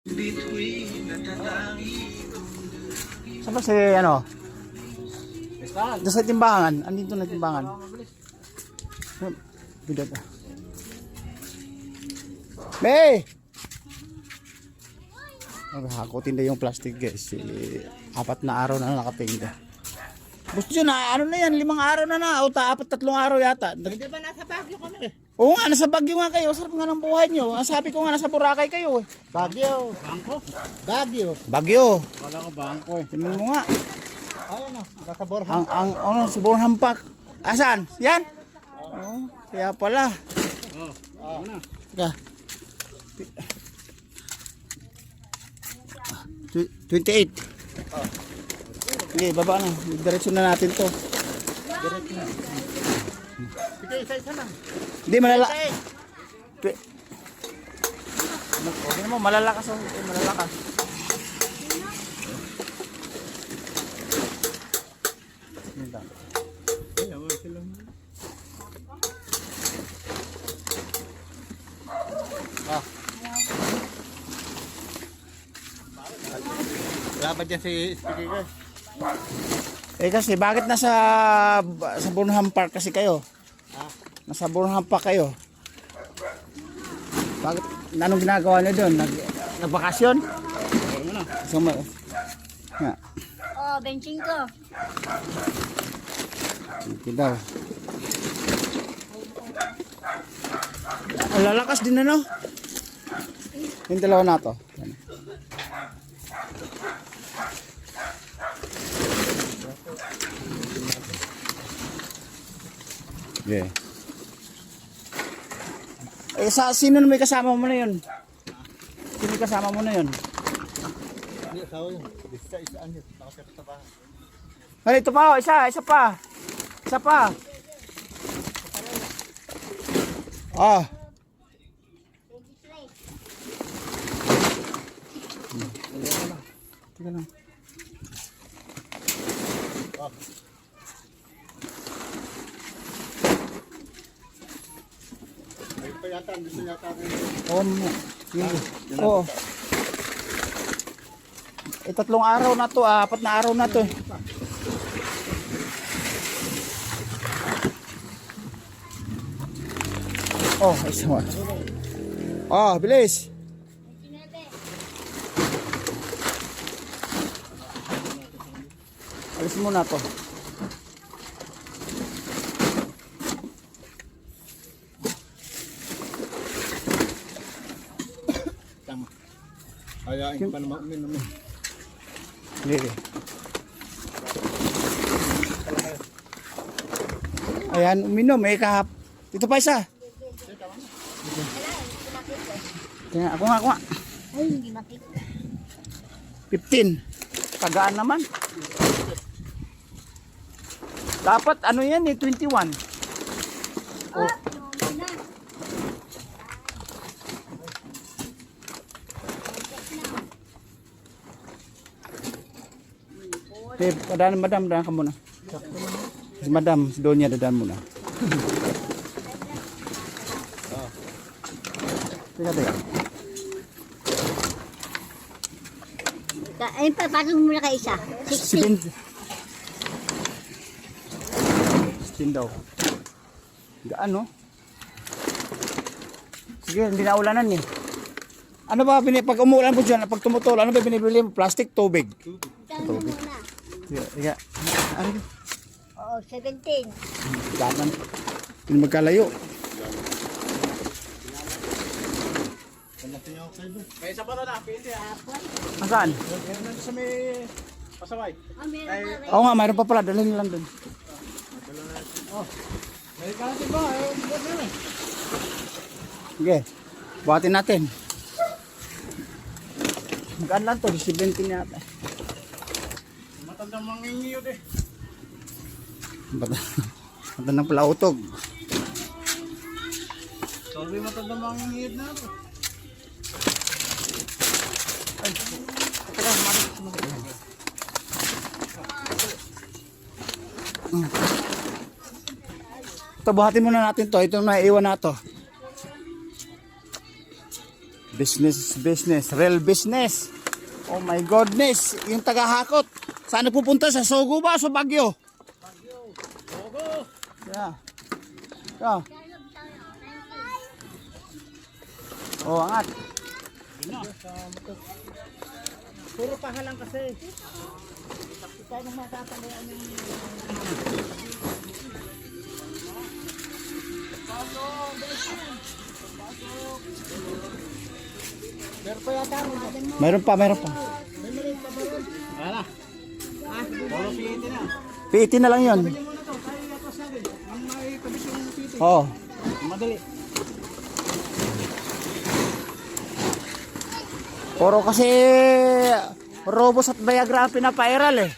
Saan ba si ano? Doon sa timbangan. Andito na timbangan. Bidot ah. May! Hakutin na yung plastic guys. 4 na araw na nakatingga. Gusto nyo na, ano na yan, 5 araw na o 4, 3 araw yata. Hindi ba nasa Baguio kami eh? Oo nga, nasa Baguio nga kayo. Sarap nga ng buhay nyo. Ang sabi ko nga, nasa Boracay kayo eh. Baguio. Bangko? Baguio. Baguio. Wala ko bangko eh. Tingnan mo nga. Ayun o, nasa Borja. Ano, si Borham Park. Asan? Yan? Oo, kaya pala. Oo na. Teka. 28. Sige, baba na. Diretso na natin to. Diretso na. Sige, isa-isa lang. Hindi, malala. Okay mo, malalakas. Malalakas. Wala ba dyan si speaker guys? Kasi bakit nasa Bornham Park kasi kayo? Nasa Bornham Park kayo. Bakit anong ginagawa niyo doon? Nagbakasyon? So, yeah. Oh, benching ko. Okay daw. Ang lalakas din ano? Yung dalawa na to. Yeah. Sino na may kasama mo na yun? Sino kasama mo na yun? Hindi, asawa yun. Isa-isaan yun. Nakasira sa bahay. Ito pa, isa pa. Isa pa. Ah. Teka lang. Ayun pa yata, gusto yata rin. Oo. 3 araw na to, 4 na araw na to. Oh, isa mo. Oh, bilis. Alis mo na to. Tama. Ayain pa naman uminom. Sige. Ayan, uminom. Dito pa isa. Kaya ako nga. Ay, hindi makita. 15. Tagaan naman. Dapat ano yan 21. Oh, yung na. Madam, dadaan ka muna. Si Madam, si Donya, dadaan muna. Teka. Ayun pa, pasok mo muna kay isa. 60. 16 daw. Gaan no? Sige, hindi na ulanan eh. Ano ba pag umuulan po dyan, pag tumutol, ano ba binibili mo? Plastic, tubig? Tango muna. Sige. Ano? Oo, 17. Ganan. Hindi magkalayo. May isa pa na pili ah. Saan? Meron na sa may pasaway. Oh, meron pa rin. Oo nga, mayroon pa pala. Dalhin lang dun. May kasi ba? Sige. Buhatin natin. Gaan lang to. 17 yata. Matandang mangingiyod eh. Matandang pala utog. Sorry, matandang mangingiyod na ito. Ito, buhatin muna natin to. Ito na iwan na to. Business is business. Real business. Oh my goodness. Yung tagahakot. Saan pupunta? Sa Sogo ba o sa Baguio? Sogo! Yeah. Yeah. Oh, angat. Puro pahalang kasi. Meron pa, meron pa. Wala. Ah, puro piti na. PET na lang yun. Muna to, kaya yapas natin. Ang may kabis yung piti. Oh. Madali. Puro kasi Robos at Viagra ang pinapairal eh.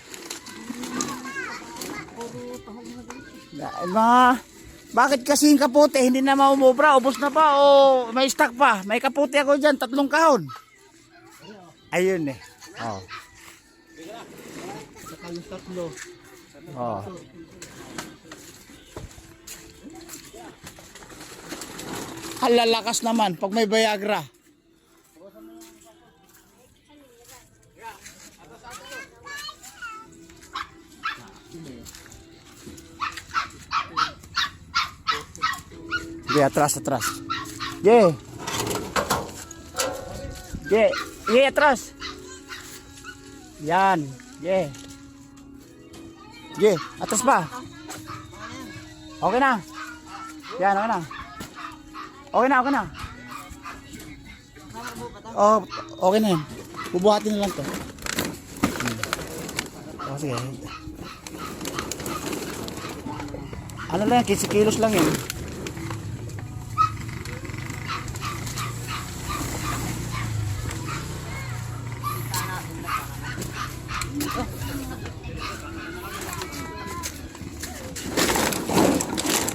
Bakit kasi yung kaputi hindi na maumubra? Ubos na pa o may stock pa? May kaputi ako dyan, 3 kahon. Ayun eh. Oh. Saka yung tatlo. Oh. Halalakas naman pag may Viagra. Yeah, atras, atras. Yeah. Yeah. Yeah, atras. Yan. Yeah. Yeah, atras pa. Okay na. Yan, okay na. Okay na, okay na. Oh, okay na yan. Bubuhatin na lang to. Oh, sige. Ano lang yan, 15 kilos lang yan.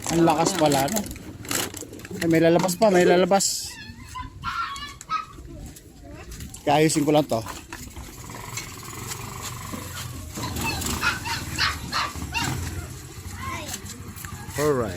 Ang lakas pala, no? Ay, may lalabas pa, may lalabas. Kaya ayusin ko lang to. Alright.